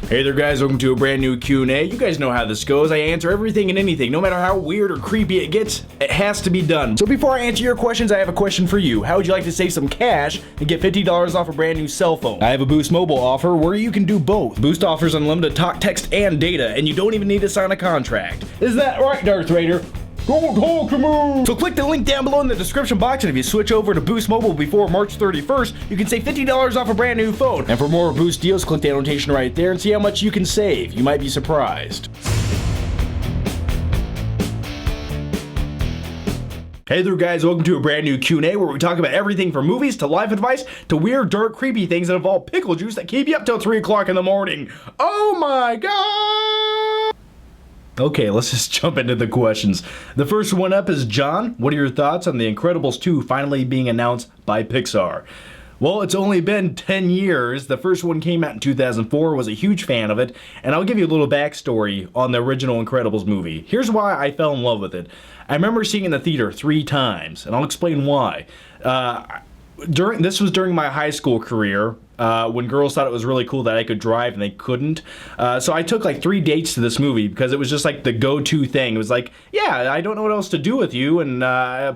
Hey there guys, welcome to a brand new Q&A. You guys know how this goes. I answer everything and anything. No matter how weird or creepy it gets, it has to be done. So before I answer your questions, I have a question for you. How would you like to save some cash and get $50 off a brand new cell phone? I have a Boost Mobile offer where you can do both. Boost offers unlimited talk, text, and data, and you don't even need to sign a contract. Is that right, Darth Vader? Don't talk to me! So click the link down below in the description box, and if you switch over to Boost Mobile before March 31st, you can save $50 off a brand new phone. And for more Boost deals, click the annotation right there and see how much you can save. You might be surprised. Hey there guys, welcome to a brand new Q&A where we talk about everything from movies to life advice to weird, dark, creepy things that involve pickle juice that keep you up till 3 o'clock in the morning. Oh my god! Okay, let's just jump into the questions. The first one up is John. What are your thoughts on The Incredibles 2 finally being announced by Pixar? Well, it's only been 10 years. The first one came out in 2004, was a huge fan of it, and I'll give you a little backstory on the original Incredibles movie. Here's why I fell in love with it. I remember seeing it in the theater 3 times, and I'll explain why. This was during my high school career, when girls thought it was really cool that I could drive and they couldn't. So I took like 3 dates to this movie because it was just like the go-to thing. It was like, yeah, I don't know what else to do with you, and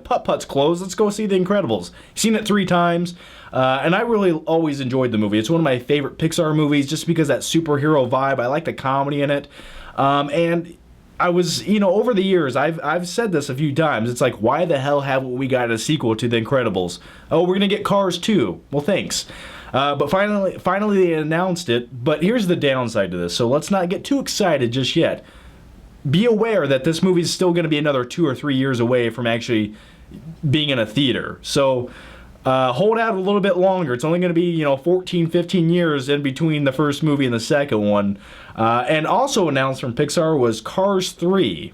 Putt-Putt's closed, let's go see The Incredibles. Seen it 3 times, and I really always enjoyed the movie. It's one of my favorite Pixar movies just because that superhero vibe. I like the comedy in it, and I was, over the years, I've said this a few times. It's like, why the hell haven't we got a sequel to The Incredibles? Oh, we're gonna get Cars 2. Well, thanks. But finally they announced it. But here's the downside to this. So let's not get too excited just yet. Be aware that this movie is still gonna be another 2 or 3 years away from actually being in a theater. So hold out a little bit longer. It's only going to be, 14, 15 years in between the first movie and the second one. And also announced from Pixar was Cars 3.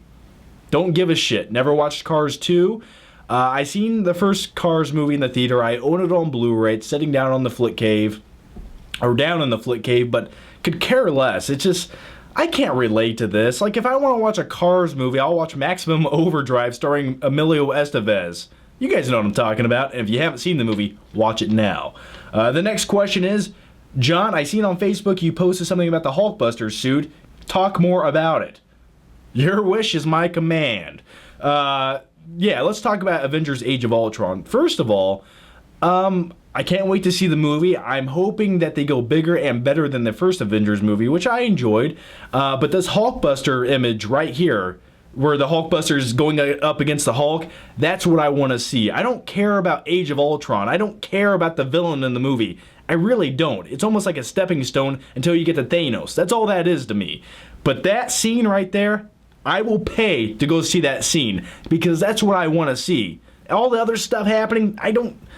Don't give a shit. Never watched Cars 2. I seen the first Cars movie in the theater. I own it on Blu-ray. It's sitting down on the Flick Cave. Or down in the Flick Cave, but could care less. It's just, I can't relate to this. Like, if I want to watch a Cars movie, I'll watch Maximum Overdrive starring Emilio Estevez. You guys know what I'm talking about, and if you haven't seen the movie, watch it now. The next question is, John, I seen on Facebook you posted something about the Hulkbuster suit. Talk more about it. Your wish is my command. Yeah, let's talk about Avengers Age of Ultron. First of all, I can't wait to see the movie. I'm hoping that they go bigger and better than the first Avengers movie, which I enjoyed. But this Hulkbuster image right here, where the Hulkbuster is going up against the Hulk, that's what I want to see. I don't care about Age of Ultron. I don't care about the villain in the movie. I really don't. It's almost like a stepping stone until you get to Thanos. That's all that is to me. But that scene right there, I will pay to go see that scene because that's what I want to see. All the other stuff happening,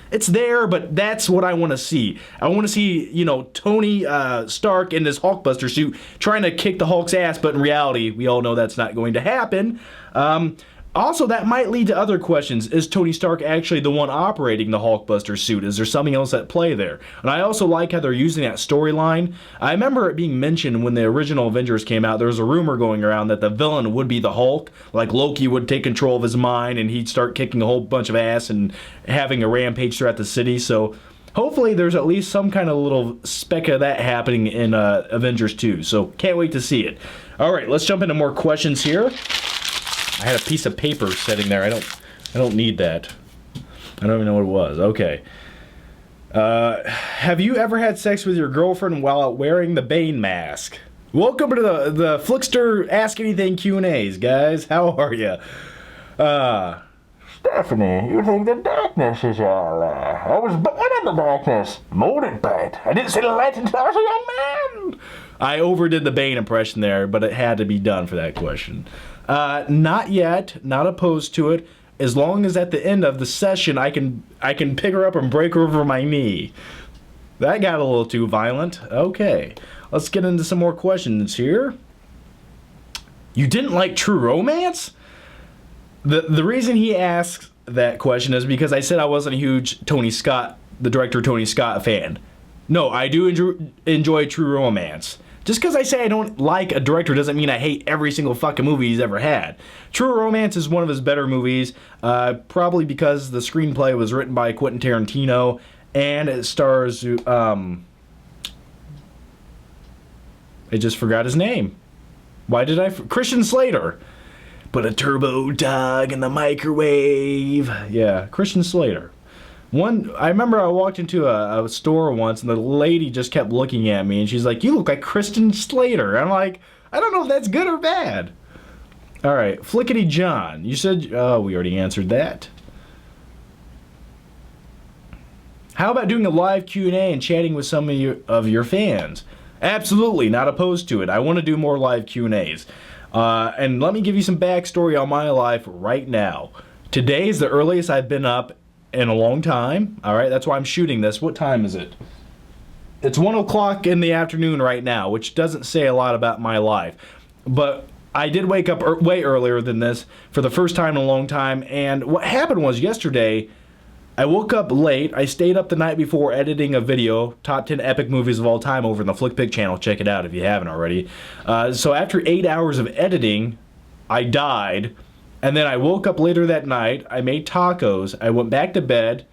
it's there, but that's what I want to see. I want to see, Tony Stark in this Hulkbuster suit trying to kick the Hulk's ass, but in reality, we all know that's not going to happen. Also, that might lead to other questions. Is Tony Stark actually the one operating the Hulkbuster suit? Is there something else at play there? And I also like how they're using that storyline. I remember it being mentioned when the original Avengers came out. There was a rumor going around that the villain would be the Hulk. Like Loki would take control of his mind and he'd start kicking a whole bunch of ass and having a rampage throughout the city. So hopefully there's at least some kind of little speck of that happening in Avengers 2. So can't wait to see it. All right, let's jump into more questions here. I had a piece of paper sitting there. I don't need that. I don't even know what it was. Okay. Have you ever had sex with your girlfriend while wearing the Bane mask? Welcome to the Flickster Ask Anything Q&As, guys. How are you? Stephanie, you think the darkness is all I was born in the darkness. Molded by it. I didn't see the light until I was a young man. I overdid the Bane impression there, but it had to be done for that question. Not yet. Not opposed to it. As long as at the end of the session I can pick her up and break her over my knee. That got a little too violent. Okay. Let's get into some more questions here. You didn't like True Romance? The reason he asks that question is because I said I wasn't a huge the director Tony Scott fan. No, I do enjoy True Romance. Just because I say I don't like a director doesn't mean I hate every single fucking movie he's ever had. True Romance is one of his better movies, probably because the screenplay was written by Quentin Tarantino, and it stars I just forgot his name. Why did Christian Slater. Put a turbo dog in the microwave. Yeah, Christian Slater. I remember I walked into a store once and the lady just kept looking at me and she's like, "You look like Christian Slater." I'm like, I don't know if that's good or bad. All right, Flickety John. You said, oh, we already answered that. How about doing a live Q&A and chatting with some of your fans? Absolutely, not opposed to it. I want to do more live Q&As. And let me give you some backstory on my life right now. Today is the earliest I've been up in a long time. All right, that's why I'm shooting this. What time is it? It's 1 o'clock in the afternoon right now, which doesn't say a lot about my life. But I did wake up way earlier than this for the first time in a long time. And what happened was yesterday, I woke up late. I stayed up the night before editing a video, top 10 epic movies of all time, over in the FlickPick channel. Check it out if you haven't already. So after 8 hours of editing, I died. And then I woke up later that night. I made tacos. I went back to bed.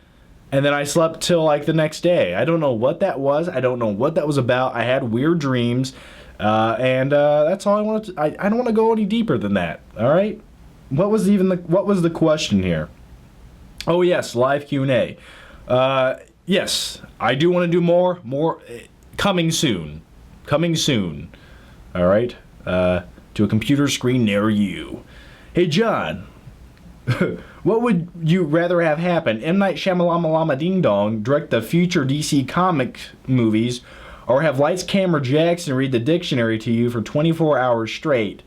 And then I slept till like the next day. I don't know what that was. I don't know what that was about. I had weird dreams. And that's all I wanted to... I don't want to go any deeper than that. All right? What was the question here? Oh yes, live Q&A. Yes, I do want to do more coming soon. Coming soon. All right? To a computer screen near you. Hey John, what would you rather have happen? M. Night Shyamalan Ding Dong direct the future DC comic movies, or have Lights Camera Jackson read the dictionary to you for 24 hours straight?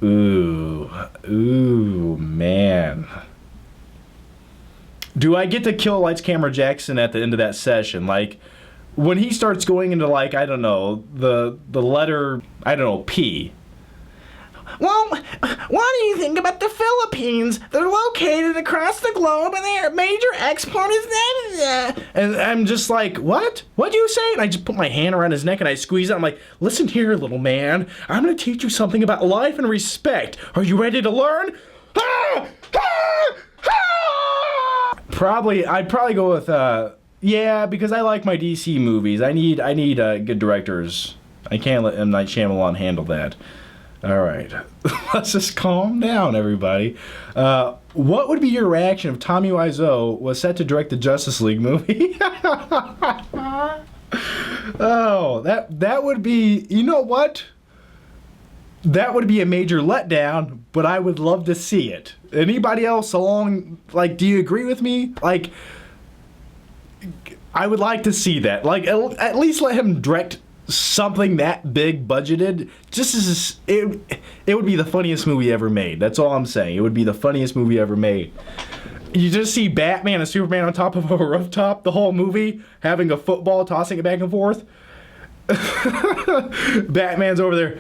Ooh, man. Do I get to kill Lights Camera Jackson at the end of that session? Like, when he starts going into, like, I don't know, the letter, I don't know, P. Well, what do you think about the Philippines? They're located across the globe and their major export is that. And I'm just like, what? What do you say? And I just put my hand around his neck and I squeeze it. I'm like, listen here, little man. I'm going to teach you something about life and respect. Are you ready to learn? I'd probably go with, yeah, because I like my DC movies. I need good directors. I can't let M. Night Shyamalan handle that. All right, let's just calm down, everybody. What would be your reaction if Tommy Wiseau was set to direct the Justice League movie? Oh, that would be, you know what? That would be a major letdown, but I would love to see it. Anybody else along, like, do you agree with me? Like, I would like to see that. Like, at least let him direct something that big budgeted. Just as it would be the funniest movie ever made. That's all I'm saying. It would be the funniest movie ever made. You just see Batman and Superman on top of a rooftop the whole movie, having a football, tossing it back and forth. Batman's over there.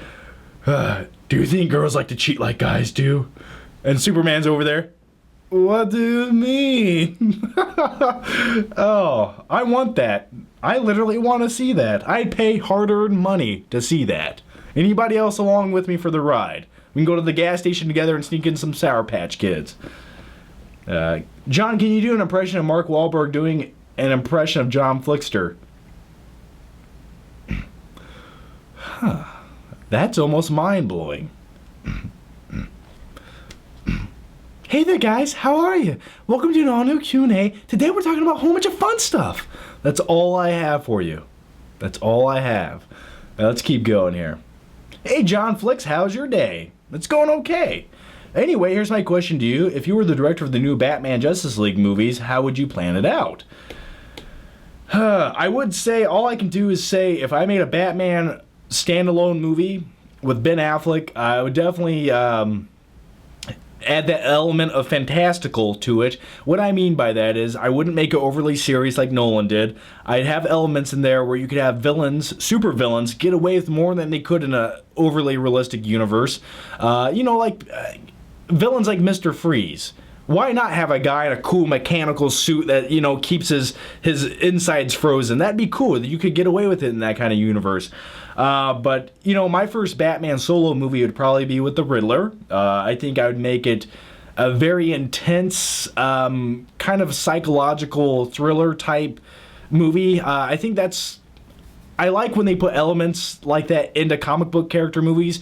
Do you think girls like to cheat like guys do? And Superman's over there. What do you mean? Oh, I want that. I literally want to see that. I'd pay hard-earned money to see that. Anybody else along with me for the ride? We can go to the gas station together and sneak in some Sour Patch Kids. John, can you do an impression of Mark Wahlberg doing an impression of John Flickster? Huh. That's almost mind-blowing. Hey there guys, how are you? Welcome to an all-new Q&A. Today we're talking about a whole bunch of fun stuff. That's all I have for you. That's all I have. Now let's keep going here. Hey John Flicks, how's your day? It's going okay. Anyway, here's my question to you. If you were the director of the new Batman Justice League movies, how would you plan it out? I would say, all I can do is say, if I made a Batman standalone movie with Ben Affleck, I would definitely add that element of fantastical to it. What I mean by that is I wouldn't make it overly serious like Nolan did. I'd have elements in there where you could have villains, super villains, get away with more than they could in a overly realistic universe. You know, like villains like Mr. Freeze. Why not have a guy in a cool mechanical suit that, you know, keeps his insides frozen? That'd be cool. You could get away with it in that kind of universe. But, you know, my first Batman solo movie would probably be with the Riddler. I think I would make it a very intense, kind of psychological thriller type movie. I think that's I like when they put elements like that into comic book character movies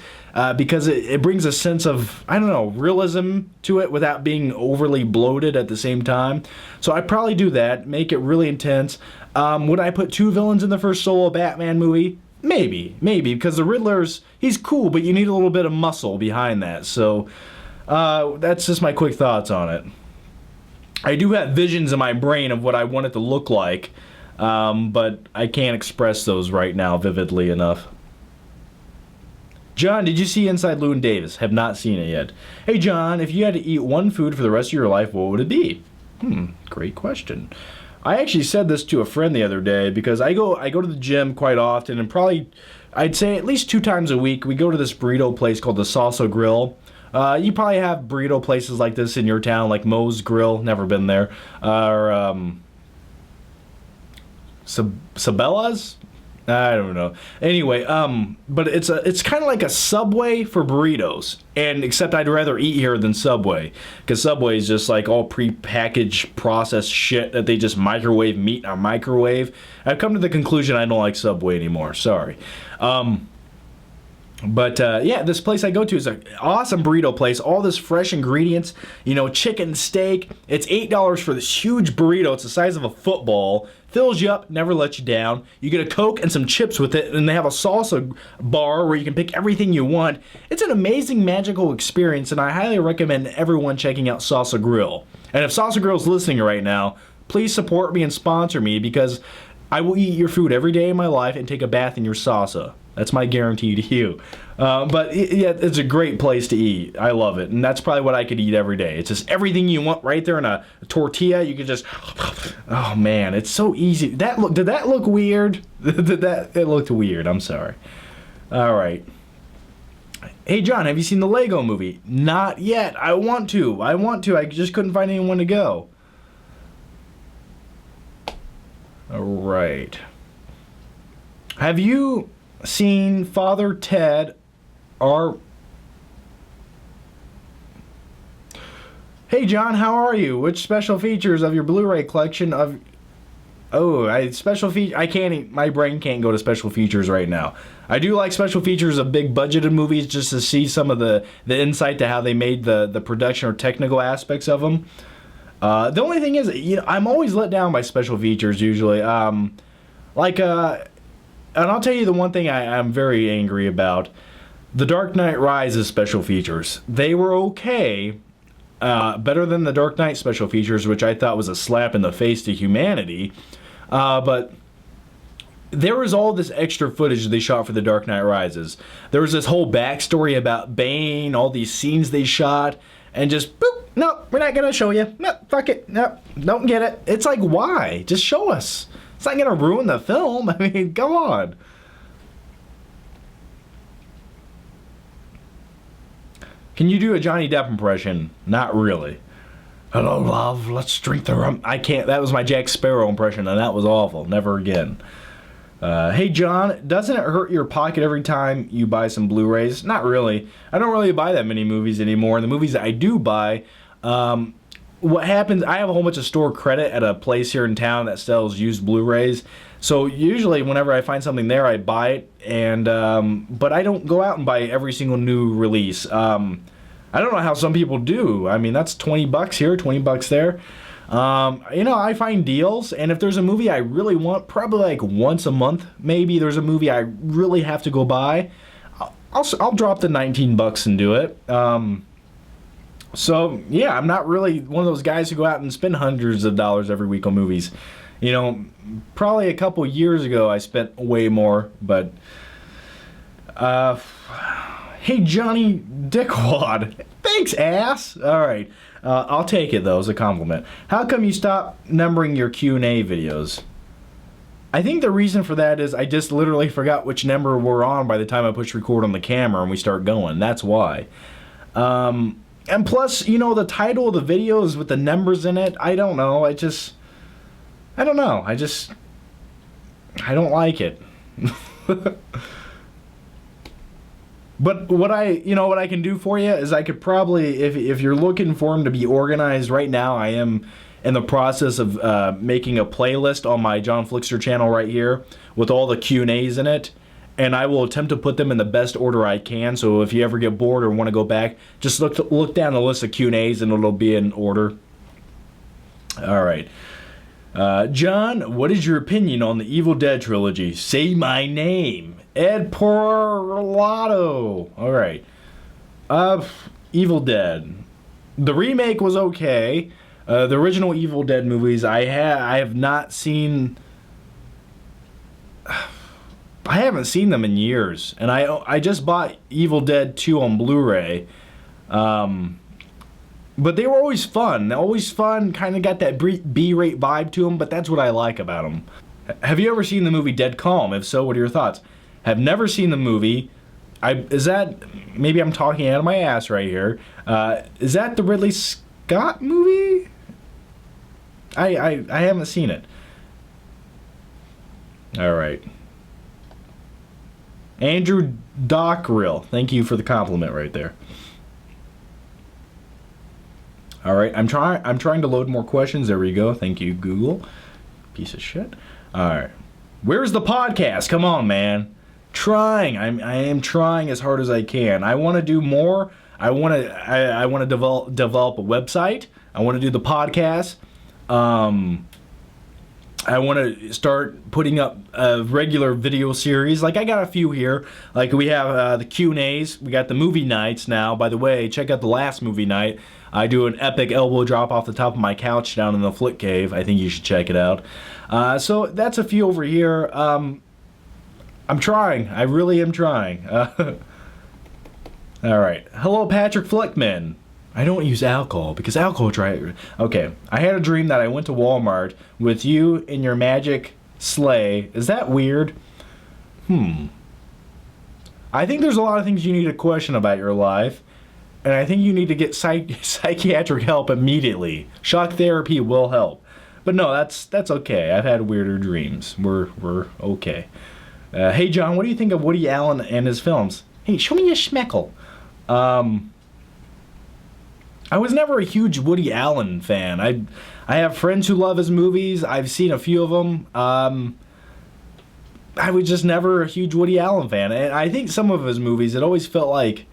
because it brings a sense of, I don't know, realism to it without being overly bloated at the same time. So I'd probably do that, make it really intense. Would I put 2 villains in the first solo Batman movie? Maybe, because the Riddler's, he's cool, but you need a little bit of muscle behind that. So that's just my quick thoughts on it. I do have visions in my brain of what I want it to look like, but I can't express those right now vividly enough. John, did you see Inside Llewyn Davis? Have not seen it yet. Hey John, if you had to eat one food for the rest of your life, what would it be? Great question. I actually said this to a friend the other day because I go to the gym quite often, and probably I'd say at least 2 times a week we go to this burrito place called the Salsa Grill. You probably have burrito places like this in your town, like Moe's Grill, never been there, or Sabella's? I don't know. Anyway, but it's kind of like a Subway for burritos, and except I'd rather eat here than Subway, because Subway is just like all pre-packaged processed shit that they just microwave meat in a microwave. I've come to the conclusion I don't like Subway anymore. Sorry. But yeah, this place I go to is an awesome burrito place. All this fresh ingredients, chicken, steak. It's $8 for this huge burrito. It's the size of a football. Fills you up, never lets you down. You get a Coke and some chips with it, and they have a salsa bar where you can pick everything you want. It's an amazing, magical experience, and I highly recommend everyone checking out Salsa Grill. And if Salsa Grill's listening right now, please support me and sponsor me, because I will eat your food every day of my life and take a bath in your salsa. That's my guarantee to you. But yeah, it's a great place to eat. I love it. And that's probably what I could eat every day. It's just everything you want right there in a tortilla. You could just, oh man, it's so easy. Did that look weird? It looked weird. I'm sorry. All right. Hey John, have you seen the Lego movie? Not yet. I want to. I just couldn't find anyone to go. All right. Have you seen Father Ted or... Hey John, how are you? Which special features of your Blu-ray collection of... I can't... My brain can't go to special features right now. I do like special features of big budgeted movies just to see some of the insight to how they made the production or technical aspects of them. The only thing is, I'm always let down by special features usually. And I'll tell you the one thing I'm very angry about. The Dark Knight Rises special features. They were okay. Better than the Dark Knight special features, which I thought was a slap in the face to humanity. But there was all this extra footage they shot for the Dark Knight Rises. There was this whole backstory about Bane, all these scenes they shot, and just, boop, no, we're not going to show you. No, fuck it. No, don't get it. It's like, why? Just show us. It's not going to ruin the film. I mean, come on. Can you do a Johnny Depp impression? Not really. Hello, love. Let's drink the rum. I can't. That was my Jack Sparrow impression, and that was awful. Never again. Hey, John, doesn't it hurt your pocket every time you buy some Blu-rays? Not really. I don't really buy that many movies anymore. And the movies that I do buy, what happens, I have a whole bunch of store credit at a place here in town that sells used Blu-rays. So usually whenever I find something there, I buy it. And but I don't go out and buy every single new release. I don't know how some people do. I mean, that's $20 here, $20 there. I find deals, and if there's a movie I really want, probably like once a month, maybe there's a movie I really have to go buy, I'll drop the $19 and do it. So yeah, I'm not really one of those guys who go out and spend hundreds of dollars every week on movies. Probably a couple years ago I spent way more, but hey Johnny Dickwad, thanks ass. All right. I'll take it, though, as a compliment. How come you stopped numbering your Q&A videos? I think the reason for that is I just literally forgot which number we're on by the time I push record on the camera and we start going. That's why. And plus, the title of the videos with the numbers in it, I don't know. I don't know. I don't like it. But what I can do for you is I could probably, if you're looking for them to be organized right now, I am in the process of making a playlist on my John Flickster channel right here with all the Q&As in it. And I will attempt to put them in the best order I can. So if you ever get bored or want to go back, just look down the list of Q&As and it'll be in order. All right. John, what is your opinion on the Evil Dead trilogy? Say my name. Ed Porlato. All right. Evil Dead. The remake was okay. The original Evil Dead movies, I have not seen. I haven't seen them in years, and I just bought Evil Dead 2 on Blu-ray. But they were always fun. Kind of got that B-rate vibe to them, but that's what I like about them. Have you ever seen the movie Dead Calm? If so, what are your thoughts? Have never seen the movie. Is that, maybe I'm talking out of my ass right here. Is that the Ridley Scott movie? I haven't seen it. All right. Andrew Dockrill, thank you for the compliment right there. All right, I'm trying to load more questions. There we go. Thank you, Google. Piece of shit. All right, where's the podcast? Come on, man. I am trying as hard as I can. I want to do more. I want to develop a website. I want to do the podcast. I want to start putting up a regular video series. Like, I got a few here. Like, we have the Q&As. We got the movie nights now. By the way, check out the last movie night. I do an epic elbow drop off the top of my couch down in the Flick Cave. I think you should check it out. So that's a few over here. I'm trying. I really am trying. All right. Hello, Patrick Flickman. I don't use alcohol because alcohol Okay, I had a dream that I went to Walmart with you in your magic sleigh. Is that weird? I think there's a lot of things you need to question about your life, and I think you need to get psychiatric help immediately. Shock therapy will help. But no, that's okay. I've had weirder dreams. We're okay. Hey John, what do you think of Woody Allen and his films? Hey, show me your schmeckle. I was never a huge Woody Allen fan. I have friends who love his movies. I've seen a few of them. I was just never a huge Woody Allen fan. And I think some of his movies, it always felt like,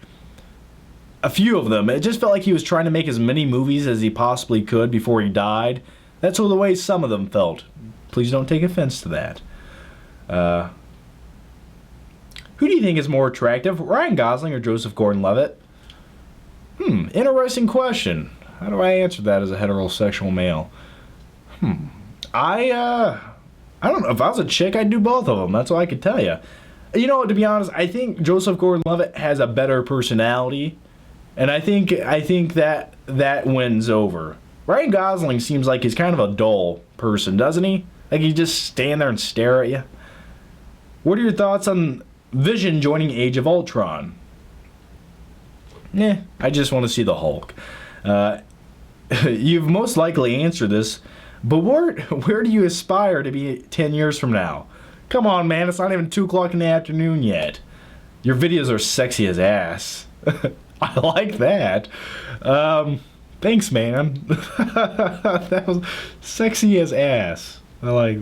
a few of them, it just felt like he was trying to make as many movies as he possibly could before he died. That's the way some of them felt. Please don't take offense to that. Who do you think is more attractive, Ryan Gosling or Joseph Gordon-Levitt? Interesting question. How do I answer that as a heterosexual male? I don't know. If I was a chick, I'd do both of them. That's all I could tell you. You know, to be honest, I think Joseph Gordon-Levitt has a better personality, and I think that wins over. Ryan Gosling seems like he's kind of a dull person, doesn't he? Like, he just stand there and stare at you. What are your thoughts on Vision joining Age of Ultron? I just want to see the Hulk. You've most likely answered this, but where do you aspire to be 10 years from now? Come on, man, it's not even 2 o'clock in the afternoon yet. Your videos are sexy as ass. I like that. Thanks, man. That was sexy as ass. I like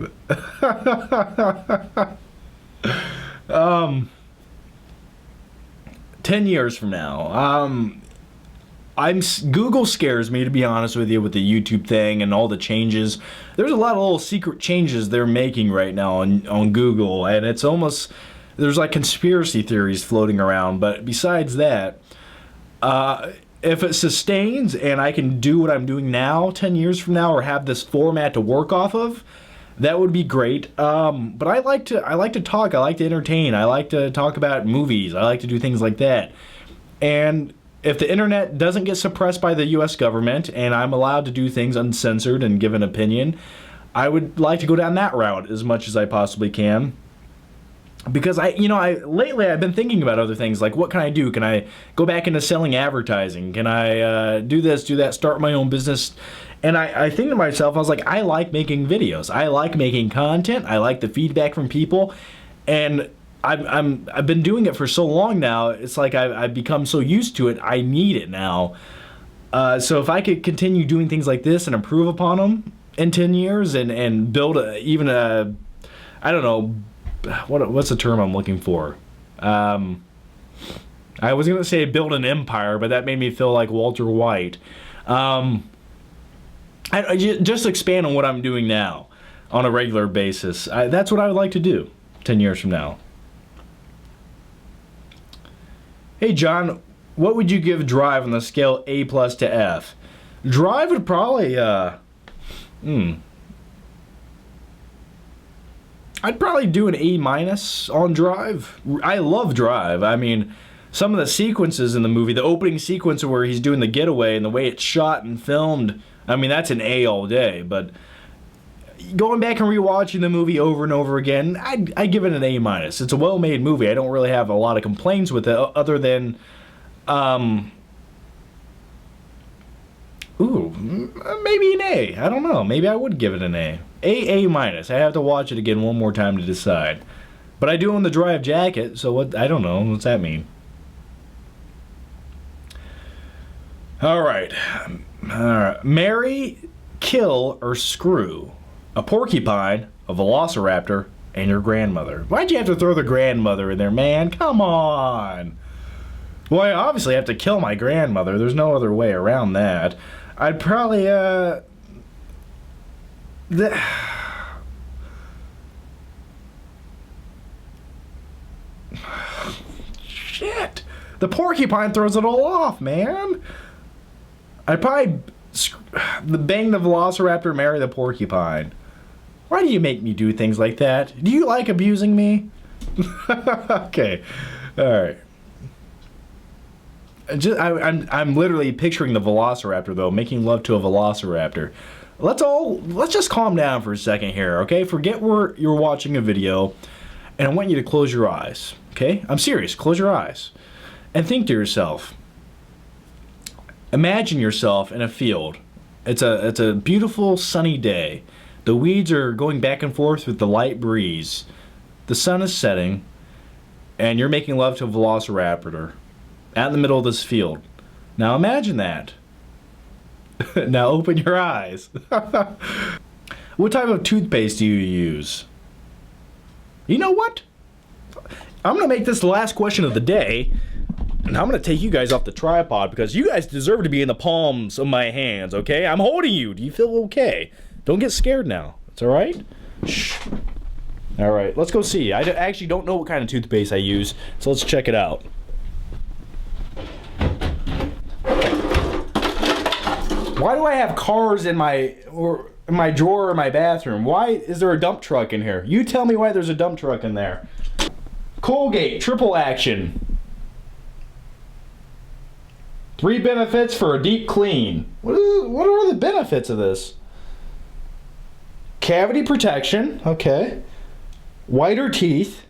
that. 10 years from now, Google scares me, to be honest with you, with the YouTube thing and all the changes. There's a lot of little secret changes they're making right now on Google, and it's almost, there's like conspiracy theories floating around. But besides that, if it sustains and I can do what I'm doing now 10 years from now, or have this format to work off of, that would be great. But I like to talk. I like to entertain. I like to talk about movies. I like to do things like that. And if the internet doesn't get suppressed by the U.S. government and I'm allowed to do things uncensored and give an opinion, I would like to go down that route as much as I possibly can. Because lately I've been thinking about other things, like what can I do? Can I go back into selling advertising? Can I do this, do that, start my own business? And I think to myself, I was like, I like making videos. I like making content. I like the feedback from people. And I've been doing it for so long now. It's like I've become so used to it. I need it now. So if I could continue doing things like this and improve upon them in 10 years and build even a, I don't know, what's the term I'm looking for? I was going to say build an empire, but that made me feel like Walter White. I just expand on what I'm doing now on a regular basis. That's what I would like to do 10 years from now. Hey, John, what would you give Drive on the scale A+ to F? Drive would probably, I'd probably do an A- on Drive. I love Drive. I mean, some of the sequences in the movie, the opening sequence where he's doing the getaway and the way it's shot and filmed, I mean, that's an A all day. But going back and rewatching the movie over and over again, I'd give it an A-. It's a well-made movie. I don't really have a lot of complaints with it other than, maybe an A. I don't know. Maybe I would give it an A. A-. I have to watch it again one more time to decide. But I do own the Drive jacket, so what? I don't know. What's that mean? All right. Marry, kill, or screw a porcupine, a velociraptor, and your grandmother. Why'd you have to throw the grandmother in there, man? Come on. Well, I obviously have to kill my grandmother. There's no other way around that. I'd probably, Shit. The porcupine throws it all off, man. I'd probably bang the velociraptor, marry the porcupine. Why do you make me do things like that? Do you like abusing me? Okay. Alright. I'm literally picturing the velociraptor, though, making love to a velociraptor. Let's just calm down for a second here, okay? Forget you're watching a video, and I want you to close your eyes, okay? I'm serious. Close your eyes. And think to yourself. Imagine yourself in a field. It's a beautiful sunny day. The weeds are going back and forth with the light breeze. The sun is setting, and you're making love to a velociraptor out in the middle of this field. Now imagine that. Now open your eyes. What type of toothpaste do you use? You know what? I'm going to make this the last question of the day. And I'm going to take you guys off the tripod because you guys deserve to be in the palms of my hands, okay? I'm holding you. Do you feel okay? Don't get scared now. It's all right? Shh. All right, let's go see. I actually don't know what kind of toothpaste I use, so let's check it out. Why do I have cars in my drawer in my bathroom? Why is there a dump truck in here? You tell me why there's a dump truck in there. Colgate, triple action. 3 benefits for a deep clean. What are the benefits of this? Cavity protection, okay. Whiter teeth.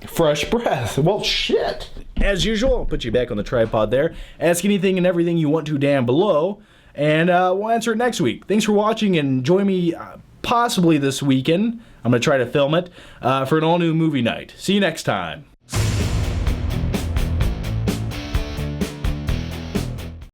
Fresh breath. Well, shit. As usual, I'll put you back on the tripod there. Ask anything and everything you want to down below, and we'll answer it next week. Thanks for watching, and join me possibly this weekend. I'm going to try to film it for an all-new movie night. See you next time.